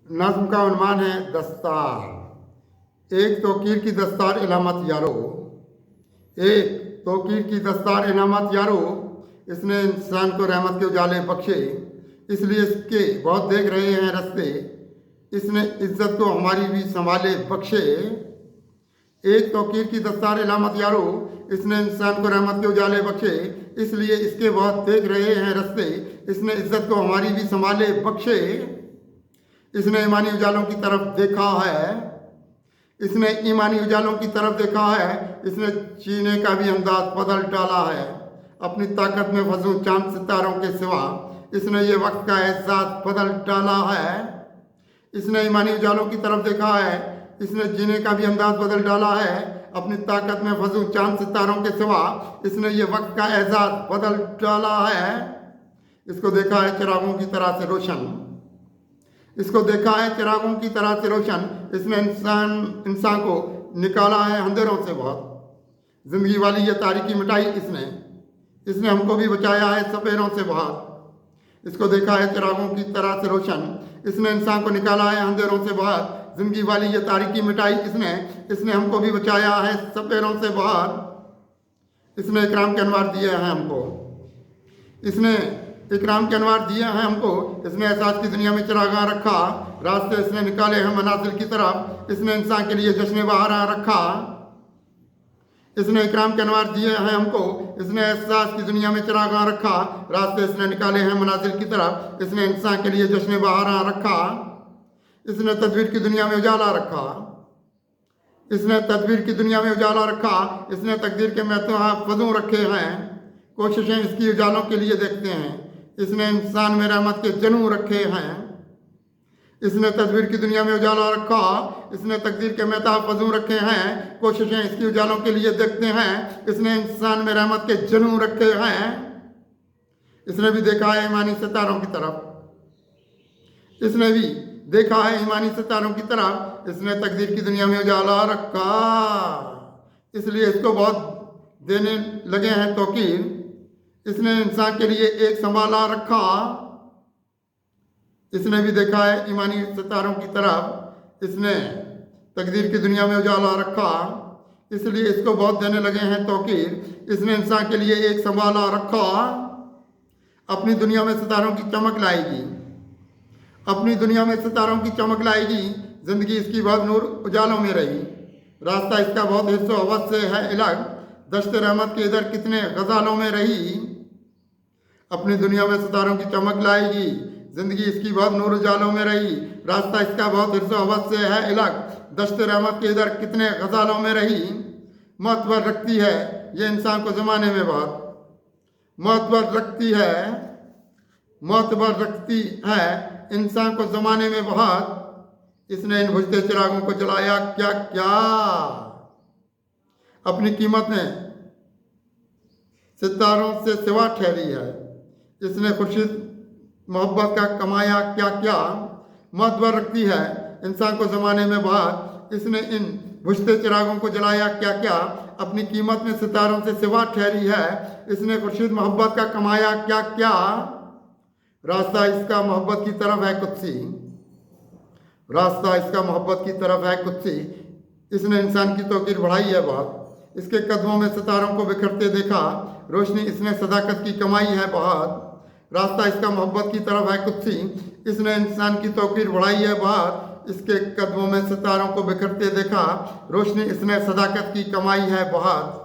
नज़्म का उन्वान है दस्तार। एक तौकीर की दस्तार इलामत यारो, एक तौकीर की दस्तार इलामत यारो, इसने इंसान को रहमत के उजाले बख्शे, इसलिए इसके बहुत देख रहे हैं रस्ते, इसने इज्जत को हमारी भी संभाले बख्शे। एक तौकीर की दस्तार इलामत यारो, इसने इंसान को रहमत के उजाले बख्शे, इसलिए इसके बहुत देख रहे हैं रस्ते, इसने इज्जत को हमारी भी संभाले बख्शे। इसने ईमानी उजालों की तरफ देखा है, इसने ईमानी उजालों की तरफ देखा है, इसने जीने का भी अंदाज बदल डाला है। अपनी ताकत में फंसू चांद सितारों के सिवा, इसने ये वक्त का एहसास बदल डाला है। इसने ईमानी उजालों की तरफ देखा है, इसने जीने का भी अंदाज बदल डाला है। अपनी ताकत में फंसू चांद सितारों के सिवा, इसने ये वक्त का एहसास बदल डाला है। इसको देखा है चिरागों की तरह से रोशन, इसको देखा है चिरागों की तरह से रोशन, इसने इंसान को निकाला है अंधेरों से बहुत। जिंदगी वाली ये तारीकी मिटाई इसने हमको भी बचाया है सपेरों से बहुत। इसको देखा है चिरागों की तरह से रोशन, इसने इंसान को निकाला है अंधेरों से बहुत। जिंदगी वाली ये तारीकी मिटाई इसने हमको भी बचाया है सपेरों से बहुत। इसने इकराम के अनवार दिए हैं हमको, इसने इकराम के अनवार दिए हैं हमको, इसने एहसास की दुनिया में चिरागा रखा, रास्ते इसने निकाले हैं मनाजिल की तरफ, इसने इंसान के लिए जश्न बहार रखा। इसने इकराम के अनवार दिए हैं हमको, इसने एहसास की दुनिया में चिरागा रखा, रास्ते इसने निकाले हैं मनाजिल की तरफ, इसने इंसान के लिए जश्न बहार रखा। इसने तदबीर की दुनिया में उजाला रखा, इसने तदबीर की दुनिया में उजाला रखा, इसने तकदीर के महफूज़ रखे हैं, कोशिशें इसकी उजालों के लिए देखते हैं, इसने इंसान में रहमत के जनू रखे हैं। इसने तदबीर की दुनिया में उजाला रखा, इसने तकदीर के महफूज़ रखे हैं, कोशिशें इसकी उजालों के लिए देखते हैं, इसने इंसान में रहमत के जनू रखे हैं। इसने भी देखा है ईमानी सितारों की तरफ, इसने भी देखा है ईमानी सितारों की तरफ, इसने तकदीर की दुनिया में उजाला रखा, इसलिए इसको बहुत देने लगे हैं तौकीर, इसने इंसान के लिए एक संभाला रखा। इसने भी देखा है ईमानी सितारों की तरफ, इसने तकदीर की दुनिया में उजाला रखा, इसलिए इसको बहुत देने लगे हैं तौकीर, इसने इंसान के लिए एक संभाला रखा। अपनी दुनिया में सितारों की चमक लाएगी, अपनी दुनिया में सितारों की चमक लाएगी, जिंदगी इसकी बहुत नूर उजालों में रही, रास्ता इसका बहुत हिस्सों हवस से है अलग, दश्त रहमत के इधर कितने गजालों में रही। अपनी दुनिया में सितारों की चमक लाएगी, जिंदगी इसकी बहुत नूर उजालों में रही, रास्ता इसका बहुत हिस्सों हवस से है अलग, दश्त रहमत के इधर कितने गजालों में रही। मोतबर रखती है ये इंसान को ज़माने में बहुत, मोतबर रखती है, मोतबर रखती है इंसान को ज़माने में बहुत। इसने इन बुझते चिरागों को जलाया क्या क्या, अपनी कीमत में सितारों से सिवा ठहरी है, इसने खुर्शीद मोहब्बत का कमाया क्या क्या। मोतबर रखती है इंसान को ज़माने में बहुत, इसने इन बुझते चिरागों को जलाया क्या क्या, अपनी कीमत में सितारों से सिवा ठहरी है, इसने खुर्शीद मोहब्बत का कमाया क्या क्या। रास्ता इसका मोहब्बत की तरफ है कुत्सी, रास्ता इसका मोहब्बत की तरफ है कुत्सी, इसने इंसान की तौकीर बढ़ाई है बहुत, इसके कदमों में सितारों को बिखरते देखा, रोशनी इसने सदाकत की कमाई है बहुत। रास्ता इसका मोहब्बत की तरफ है कुत्सी, इसने इंसान की तौकीर बढ़ाई है बहुत, इसके कदमों में सितारों को बिखरते देखा, रोशनी इसने सदाकत की कमाई है बहुत।